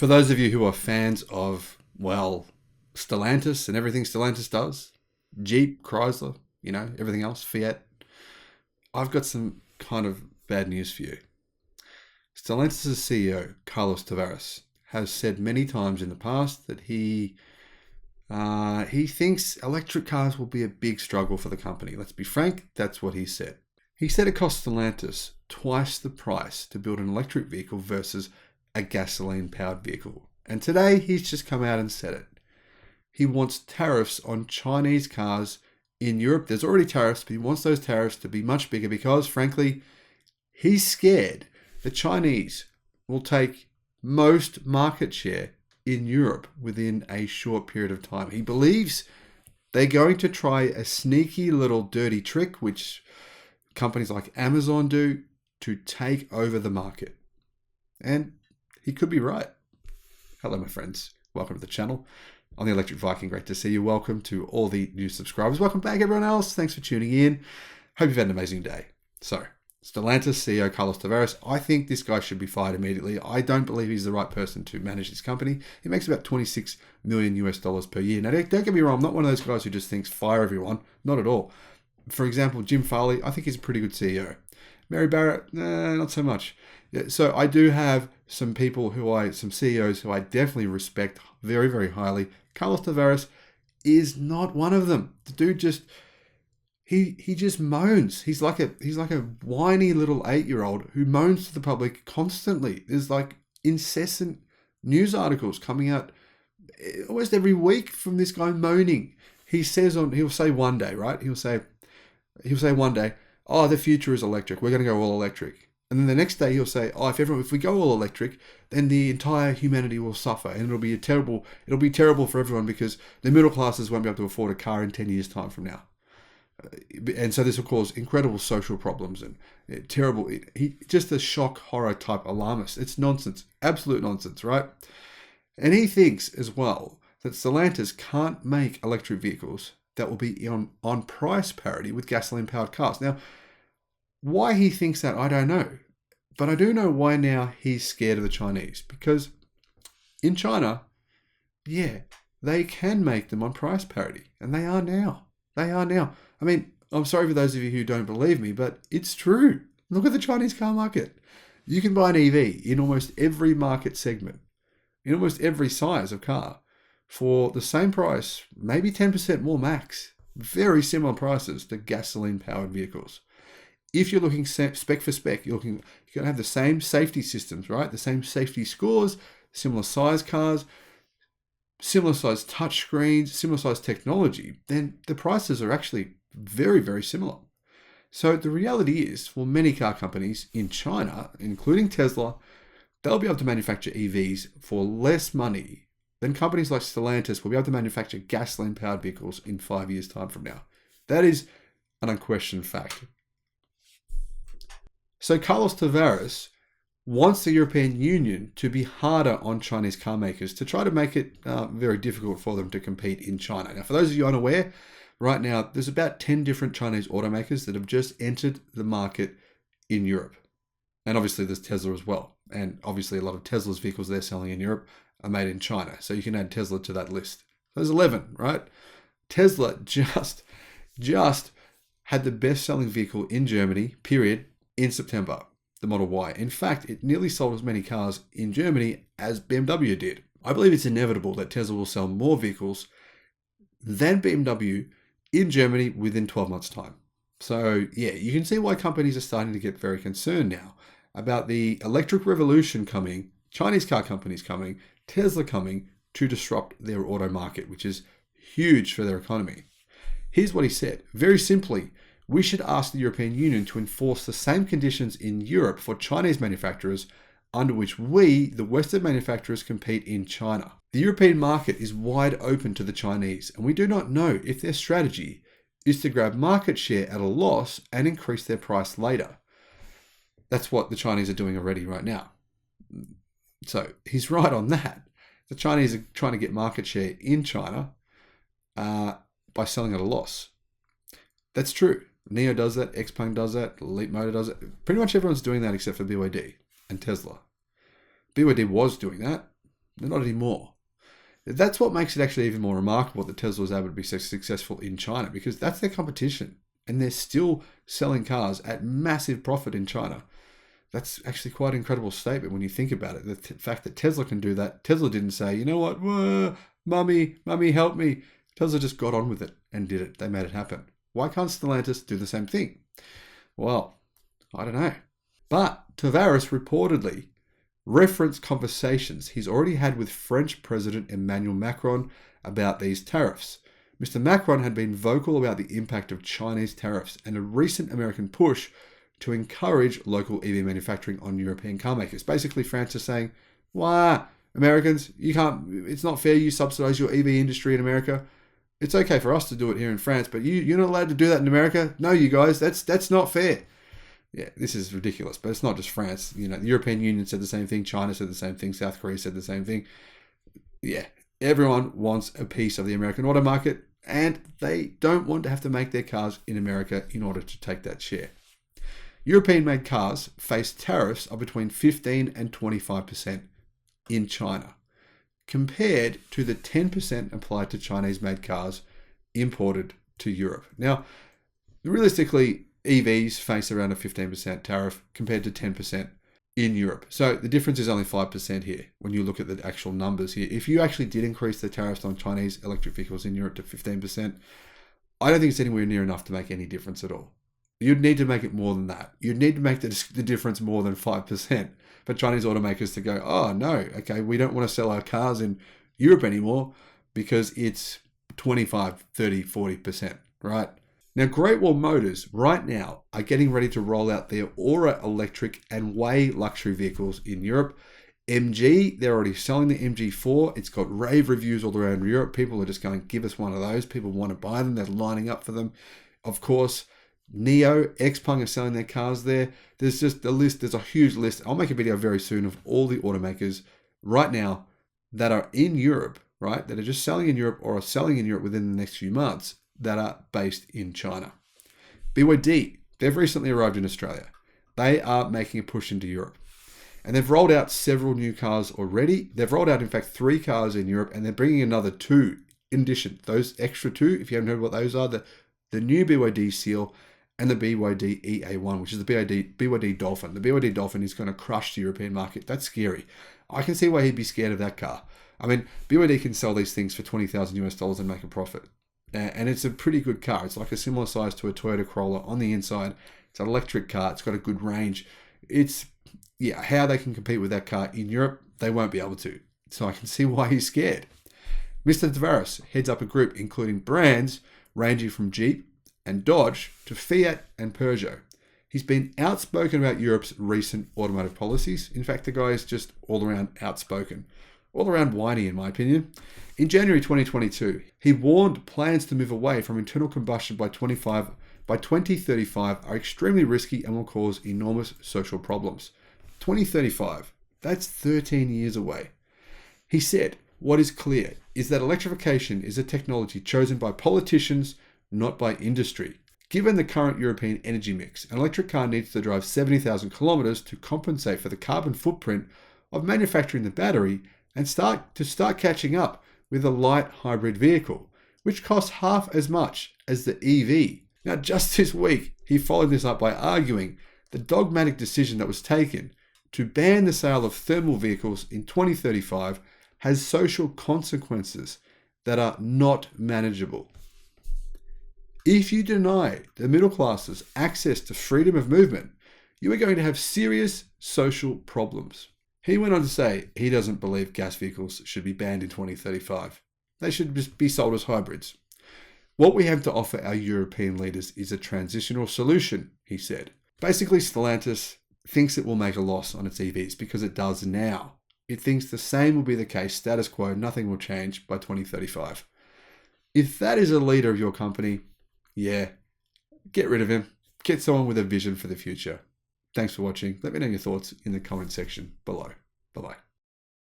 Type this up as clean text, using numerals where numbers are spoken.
For those of you who are fans of, well, Stellantis and everything Stellantis does, Jeep, Chrysler, everything else, Fiat, I've got some kind of bad news for you. Stellantis' CEO, Carlos Tavares, has said many times in the past that he thinks electric cars will be a big struggle for the company. Let's be frank, that's what he said. He said it costs Stellantis twice the price to build an electric vehicle versus a gasoline-powered vehicle. And today, he's just come out and said it. He wants tariffs on Chinese cars in Europe. There's already tariffs, but he wants those tariffs to be much bigger because, frankly, he's scared the Chinese will take most market share in Europe within a short period of time. He believes they're going to try a sneaky little dirty trick, which companies like Amazon do, to take over the market. And he could be right. Hello, my friends. Welcome to the channel. I'm the Electric Viking. Great to see you. Welcome to all the new subscribers. Welcome back, everyone else. Thanks for tuning in. Hope you've had an amazing day. So, Stellantis CEO Carlos Tavares, I think this guy should be fired immediately. I don't believe he's the right person to manage this company. He makes about $26 million per year. Now, don't get me wrong. I'm not one of those guys who just thinks fire everyone. Not at all. For example, Jim Farley, I think he's a pretty good CEO. Mary Barrett, not so much. Yeah, so I do have some CEOs who I definitely respect very, very highly. Carlos Tavares is not one of them. The dude just, he just moans. He's like a whiny little 8-year-old who moans to the public constantly. There's like incessant news articles coming out almost every week from this guy moaning. He'll say one day, right? He'll say one day, oh, the future is electric. We're going to go all electric. And then the next day he'll say, oh, if we go all electric, then the entire humanity will suffer and it'll be terrible for everyone because the middle classes won't be able to afford a car in 10 years' time from now. And so this will cause incredible social problems and terrible, just a shock horror type alarmist. It's nonsense, absolute nonsense, right? And he thinks as well that Stellantis can't make electric vehicles that will be on price parity with gasoline-powered cars. Now, why he thinks that, I don't know. But I do know why now he's scared of the Chinese. Because in China, yeah, they can make them on price parity. And they are now. I mean, I'm sorry for those of you who don't believe me, but it's true. Look at the Chinese car market. You can buy an EV in almost every market segment, in almost every size of car, for the same price, maybe 10% more max. Very similar prices to gasoline-powered vehicles. If you're looking spec for spec, you're going to have the same safety systems, right? The same safety scores, similar size cars, similar size touch screens, similar size technology, then the prices are actually very, very similar. So the reality is, for many car companies in China, including Tesla, they'll be able to manufacture EVs for less money than companies like Stellantis will be able to manufacture gasoline-powered vehicles in 5 years' time from now. That is an unquestioned fact. So Carlos Tavares wants the European Union to be harder on Chinese car makers to try to make it very difficult for them to compete in China. Now, for those of you unaware, right now, there's about 10 different Chinese automakers that have just entered the market in Europe. And obviously there's Tesla as well. And obviously a lot of Tesla's vehicles they're selling in Europe are made in China. So you can add Tesla to that list. There's 11, right? Tesla just had the best-selling vehicle in Germany, period, in September, the Model Y. In fact, it nearly sold as many cars in Germany as BMW did. I believe it's inevitable that Tesla will sell more vehicles than BMW in Germany within 12 months' time. So yeah, you can see why companies are starting to get very concerned now about the electric revolution coming, Chinese car companies coming, Tesla coming to disrupt their auto market, which is huge for their economy. Here's what he said. Very simply, we should ask the European Union to enforce the same conditions in Europe for Chinese manufacturers under which we, the Western manufacturers, compete in China. The European market is wide open to the Chinese, and we do not know if their strategy is to grab market share at a loss and increase their price later. That's what the Chinese are doing already right now. So he's right on that. The Chinese are trying to get market share in China by selling at a loss. That's true. NIO does that, XPeng does that, Leapmotor does it. Pretty much everyone's doing that except for BYD and Tesla. BYD was doing that. They're not anymore. That's what makes it actually even more remarkable that Tesla was able to be so successful in China, because that's their competition. And they're still selling cars at massive profit in China. That's actually quite an incredible statement when you think about it. The fact that Tesla can do that. Tesla didn't say, you know what, mummy, help me. Tesla just got on with it and did it. They made it happen. Why can't Stellantis do the same thing? Well, I don't know. But Tavares reportedly referenced conversations he's already had with French President Emmanuel Macron about these tariffs. Mr. Macron had been vocal about the impact of Chinese tariffs and a recent American push to encourage local EV manufacturing on European car makers. Basically, France is saying, why, Americans, it's not fair you subsidize your EV industry in America. It's okay for us to do it here in France, but you're not allowed to do that in America. No, you guys, that's not fair. Yeah, this is ridiculous, but it's not just France. The European Union said the same thing. China said the same thing. South Korea said the same thing. Yeah, everyone wants a piece of the American auto market, and they don't want to have to make their cars in America in order to take that share. European-made cars face tariffs of between 15 and 25% in China, compared to the 10% applied to Chinese-made cars imported to Europe. Now, realistically, EVs face around a 15% tariff compared to 10% in Europe. So the difference is only 5% here when you look at the actual numbers here. If you actually did increase the tariffs on Chinese electric vehicles in Europe to 15%, I don't think it's anywhere near enough to make any difference at all. You'd need to make it more than that. You'd need to make the difference more than 5% for Chinese automakers to go, oh no, okay, we don't want to sell our cars in Europe anymore because it's 25, 30, 40%, right? Now, Great Wall Motors right now are getting ready to roll out their Aura electric and Way luxury vehicles in Europe. MG, they're already selling the MG4. It's got rave reviews all around Europe. People are just going, give us one of those. People want to buy them. They're lining up for them. Of course, NIO, XPeng are selling their cars there. There's just a list. There's a huge list. I'll make a video very soon of all the automakers right now that are in Europe, right? That are just selling in Europe or are selling in Europe within the next few months that are based in China. BYD, they've recently arrived in Australia. They are making a push into Europe. And they've rolled out several new cars already. They've rolled out, in fact, 3 cars in Europe, and they're bringing another 2 in addition. Those extra 2, if you haven't heard what those are, the new BYD Seal and the BYD EA1, which is the BYD Dolphin. The BYD Dolphin is going to crush the European market. That's scary. I can see why he'd be scared of that car. I mean, BYD can sell these things for $20,000 and make a profit. And it's a pretty good car. It's like a similar size to a Toyota Corolla on the inside. It's an electric car. It's got a good range. How they can compete with that car in Europe, they won't be able to. So I can see why he's scared. Mr. Tavares heads up a group including brands ranging from Jeep and Dodge to Fiat and Peugeot. He's been outspoken about Europe's recent automotive policies. In fact, the guy is just all around outspoken. All around whiny, in my opinion. In January 2022, he warned plans to move away from internal combustion by 2035 are extremely risky and will cause enormous social problems. 2035, that's 13 years away. He said, what is clear is that electrification is a technology chosen by politicians, not by industry. Given the current European energy mix, an electric car needs to drive 70,000 kilometers to compensate for the carbon footprint of manufacturing the battery and start catching up with a light hybrid vehicle, which costs half as much as the EV. Now, just this week, he followed this up by arguing the dogmatic decision that was taken to ban the sale of thermal vehicles in 2035 has social consequences that are not manageable. If you deny the middle classes access to freedom of movement, you are going to have serious social problems. He went on to say he doesn't believe gas vehicles should be banned in 2035. They should just be sold as hybrids. What we have to offer our European leaders is a transitional solution, he said. Basically, Stellantis thinks it will make a loss on its EVs because it does now. It thinks the same will be the case, status quo, nothing will change by 2035. If that is a leader of your company, get rid of him. Get someone with a vision for the future. Thanks for watching. Let me know your thoughts in the comment section below. Bye-bye.